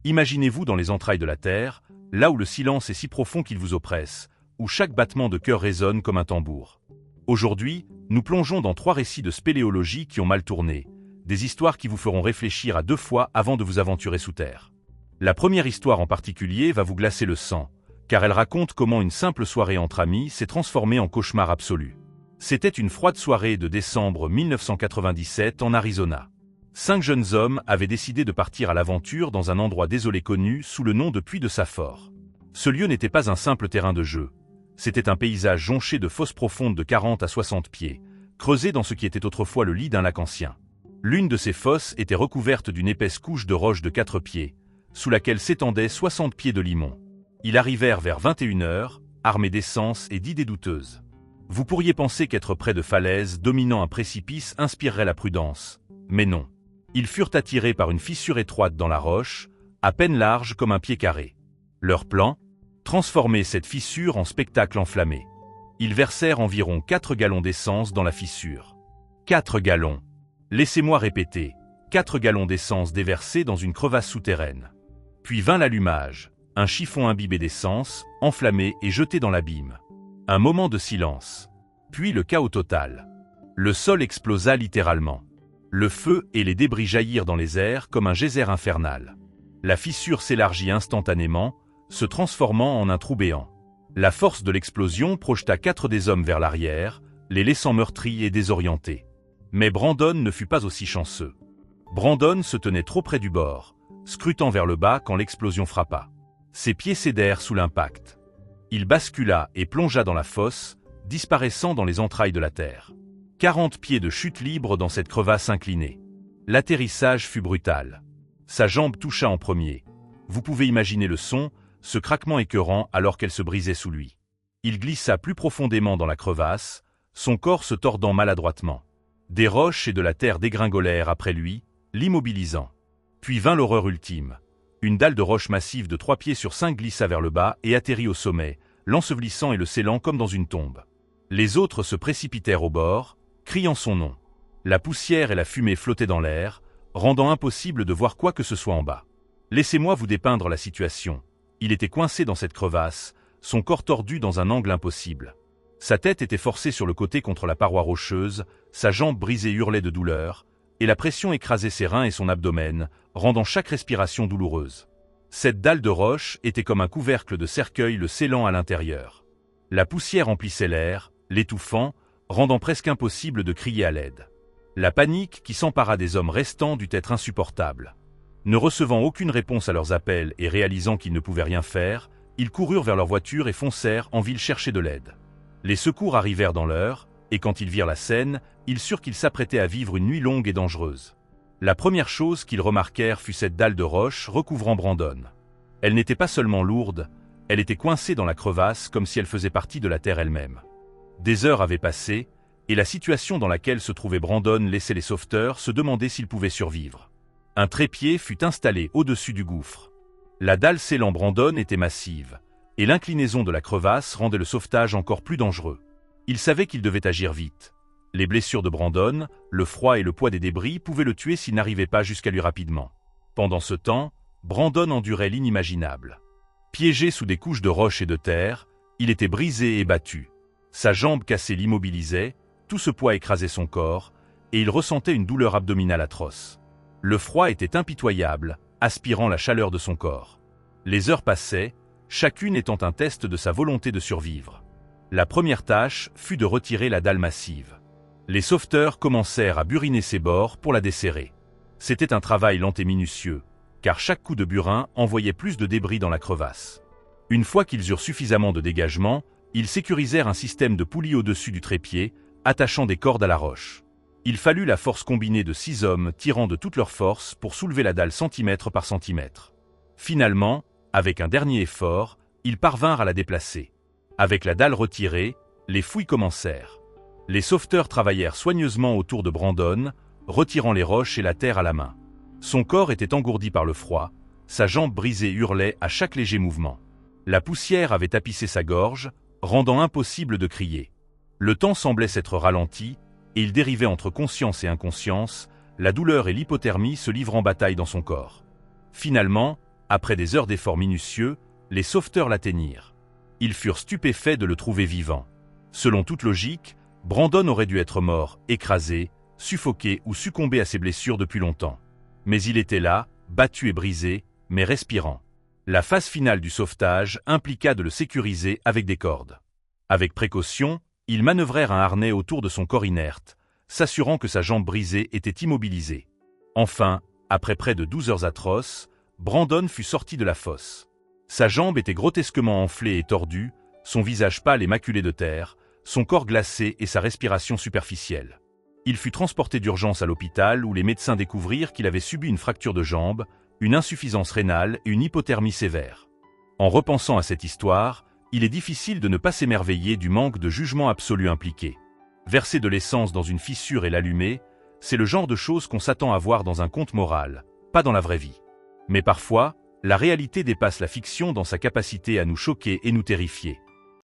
Imaginez-vous dans les entrailles de la Terre, là où le silence est si profond qu'il vous oppresse, où chaque battement de cœur résonne comme un tambour. Aujourd'hui, nous plongeons dans 3 récits de spéléologie qui ont mal tourné, des histoires qui vous feront réfléchir à 2 fois avant de vous aventurer sous terre. La première histoire en particulier va vous glacer le sang, car elle raconte comment une simple soirée entre amis s'est transformée en cauchemar absolu. C'était une froide soirée de décembre 1997 en Arizona. 5 jeunes hommes avaient décidé de partir à l'aventure dans un endroit désolé connu sous le nom de Puy de Safor. Ce lieu n'était pas un simple terrain de jeu. C'était un paysage jonché de fosses profondes de 40 à 60 pieds, creusées dans ce qui était autrefois le lit d'un lac ancien. L'une de ces fosses était recouverte d'une épaisse couche de roches de 4 pieds, sous laquelle s'étendaient 60 pieds de limon. Ils arrivèrent vers 21h, armés d'essence et d'idées douteuses. Vous pourriez penser qu'être près de falaises dominant un précipice inspirerait la prudence, mais non. Ils furent attirés par une fissure étroite dans la roche, à peine large comme un pied carré. Leur plan ? Transformer cette fissure en spectacle enflammé. Ils versèrent environ 4 gallons d'essence dans la fissure. 4 gallons. Laissez-moi répéter, 4 gallons d'essence déversés dans une crevasse souterraine. Puis vint l'allumage, un chiffon imbibé d'essence, enflammé et jeté dans l'abîme. Un moment de silence. Puis le chaos total. Le sol explosa littéralement. Le feu et les débris jaillirent dans les airs comme un geyser infernal. La fissure s'élargit instantanément, se transformant en un trou béant. La force de l'explosion projeta 4 des hommes vers l'arrière, les laissant meurtris et désorientés. Mais Brandon ne fut pas aussi chanceux. Brandon se tenait trop près du bord, scrutant vers le bas quand l'explosion frappa. Ses pieds cédèrent sous l'impact. Il bascula et plongea dans la fosse, disparaissant dans les entrailles de la terre. 40 pieds de chute libre dans cette crevasse inclinée. L'atterrissage fut brutal. Sa jambe toucha en premier. Vous pouvez imaginer le son, ce craquement écœurant alors qu'elle se brisait sous lui. Il glissa plus profondément dans la crevasse, son corps se tordant maladroitement. Des roches et de la terre dégringolèrent après lui, l'immobilisant. Puis vint l'horreur ultime. Une dalle de roche massive de 3 pieds sur 5 glissa vers le bas et atterrit au sommet, l'ensevelissant et le scellant comme dans une tombe. Les autres se précipitèrent au bord, criant son nom. La poussière et la fumée flottaient dans l'air, rendant impossible de voir quoi que ce soit en bas. Laissez-moi vous dépeindre la situation. Il était coincé dans cette crevasse, son corps tordu dans un angle impossible. Sa tête était forcée sur le côté contre la paroi rocheuse, sa jambe brisée hurlait de douleur, et la pression écrasait ses reins et son abdomen, rendant chaque respiration douloureuse. Cette dalle de roche était comme un couvercle de cercueil le scellant à l'intérieur. La poussière emplissait l'air, l'étouffant, rendant presque impossible de crier à l'aide. La panique qui s'empara des hommes restants dut être insupportable. Ne recevant aucune réponse à leurs appels et réalisant qu'ils ne pouvaient rien faire, ils coururent vers leur voiture et foncèrent en ville chercher de l'aide. Les secours arrivèrent dans l'heure, et quand ils virent la scène, ils surent qu'ils s'apprêtaient à vivre une nuit longue et dangereuse. La première chose qu'ils remarquèrent fut cette dalle de roche recouvrant Brandon. Elle n'était pas seulement lourde, elle était coincée dans la crevasse comme si elle faisait partie de la terre elle-même. Des heures avaient passé, et la situation dans laquelle se trouvait Brandon laissait les sauveteurs se demander s'ils pouvaient survivre. Un trépied fut installé au-dessus du gouffre. La dalle scellant Brandon était massive, et l'inclinaison de la crevasse rendait le sauvetage encore plus dangereux. Ils savaient qu'ils devaient agir vite. Les blessures de Brandon, le froid et le poids des débris pouvaient le tuer s'ils n'arrivaient pas jusqu'à lui rapidement. Pendant ce temps, Brandon endurait l'inimaginable. Piégé sous des couches de roches et de terre, il était brisé et battu. Sa jambe cassée l'immobilisait, tout ce poids écrasait son corps, et il ressentait une douleur abdominale atroce. Le froid était impitoyable, aspirant la chaleur de son corps. Les heures passaient, chacune étant un test de sa volonté de survivre. La première tâche fut de retirer la dalle massive. Les sauveteurs commencèrent à buriner ses bords pour la desserrer. C'était un travail lent et minutieux, car chaque coup de burin envoyait plus de débris dans la crevasse. Une fois qu'ils eurent suffisamment de dégagement, ils sécurisèrent un système de poulies au-dessus du trépied, attachant des cordes à la roche. Il fallut la force combinée de 6 hommes tirant de toute leur force pour soulever la dalle centimètre par centimètre. Finalement, avec un dernier effort, ils parvinrent à la déplacer. Avec la dalle retirée, les fouilles commencèrent. Les sauveteurs travaillèrent soigneusement autour de Brandon, retirant les roches et la terre à la main. Son corps était engourdi par le froid, sa jambe brisée hurlait à chaque léger mouvement. La poussière avait tapissé sa gorge, rendant impossible de crier. Le temps semblait s'être ralenti, et il dérivait entre conscience et inconscience, la douleur et l'hypothermie se livrant bataille dans son corps. Finalement, Après des heures d'efforts minutieux, les sauveteurs l'atteignirent. Ils furent stupéfaits de le trouver vivant. Selon toute logique, Brandon aurait dû être mort, écrasé, suffoqué ou succombé à ses blessures depuis longtemps. Mais il était là, battu et brisé, mais respirant. La phase finale du sauvetage impliqua de le sécuriser avec des cordes. Avec précaution, ils manœuvrèrent un harnais autour de son corps inerte, s'assurant que sa jambe brisée était immobilisée. Enfin, après près de 12 heures atroces, Brandon fut sorti de la fosse. Sa jambe était grotesquement enflée et tordue, son visage pâle et maculé de terre, son corps glacé et sa respiration superficielle. Il fut transporté d'urgence à l'hôpital où les médecins découvrirent qu'il avait subi une fracture de jambe, une insuffisance rénale et une hypothermie sévère. En repensant à cette histoire, il est difficile de ne pas s'émerveiller du manque de jugement absolu impliqué. Verser de l'essence dans une fissure et l'allumer, c'est le genre de choses qu'on s'attend à voir dans un conte moral, pas dans la vraie vie. Mais parfois, la réalité dépasse la fiction dans sa capacité à nous choquer et nous terrifier.